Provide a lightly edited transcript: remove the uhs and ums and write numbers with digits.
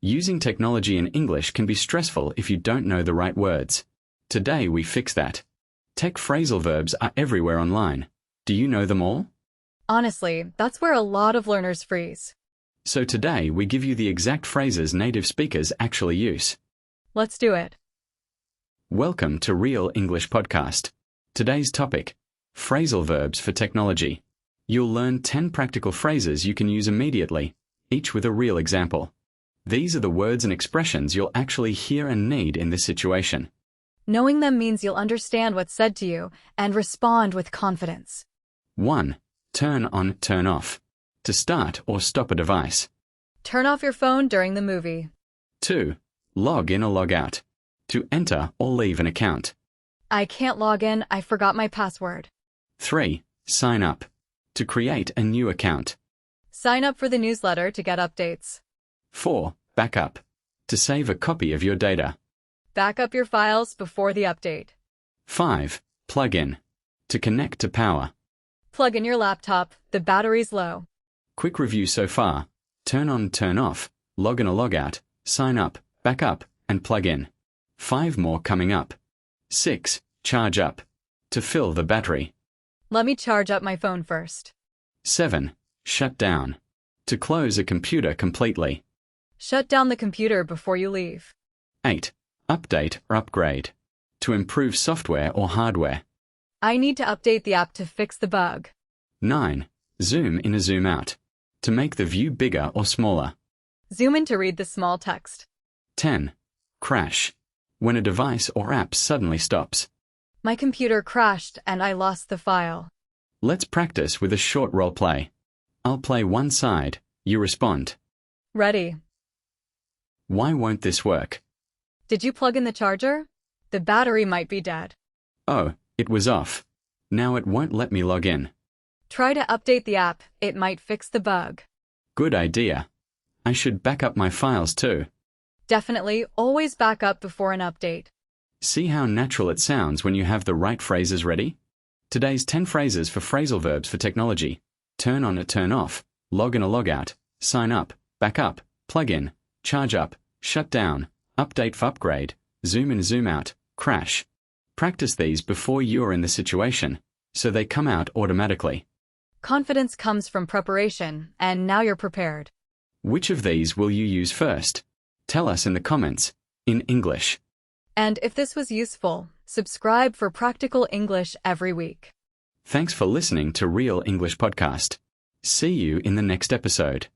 Using technology in English can be stressful if you don't know the right words. Today we fix that. Tech phrasal verbs are everywhere online. Do you know them all? Honestly, that's where a lot of learners freeze. So today we give you the exact phrases native speakers actually use. Let's do it. Welcome to Real English Podcast. Today's topic: phrasal verbs for technology. You'll learn 10 practical phrases you can use immediately, each with a real example. These are the words and expressions you'll actually hear and need in this situation. Knowing them means you'll understand what's said to you and respond with confidence. 1. Turn on, turn off. To start or stop a device. Turn off your phone during the movie. 2. Log in or log out. To enter or leave an account. I can't log in, I forgot my password. 3. Sign up. To create a new account. Sign up for the newsletter to get updates. 4. Backup. To save a copy of your data. Back up your files before the update. 5. Plug in. To connect to power. Plug in your laptop, the battery's low. Quick review so far: turn on, turn off, log in or log out, sign up, back up, and plug in. 5 more coming up. 6. Charge up. To fill the battery. Let me charge up my phone first. 7. Shut down. To close a computer completely. Shut down the computer before you leave. 8. Update or upgrade. To improve software or hardware. I need to update the app to fix the bug. 9. Zoom in or zoom out. To make the view bigger or smaller. Zoom in to read the small text. 10. Crash. When a device or app suddenly stops. My computer crashed and I lost the file. Let's practice with a short role play. I'll play one side, you respond. Ready. Why won't this work? Did you plug in the charger? The battery might be dead. Oh, it was off. Now it won't let me log in. Try to update the app, it might fix the bug. Good idea. I should back up my files too. Definitely, always back up before an update. See how natural it sounds when you have the right phrases ready? Today's 10 phrases for phrasal verbs for technology: turn on or turn off, log in or log out, sign up, back up, plug in, charge up, shut down, update for upgrade, zoom in, zoom out, crash. Practice these before you're in the situation, so they come out automatically. Confidence comes from preparation, and now you're prepared. Which of these will you use first? Tell us in the comments, in English. And if this was useful, subscribe for practical English every week. Thanks for listening to Real English Podcast. See you in the next episode.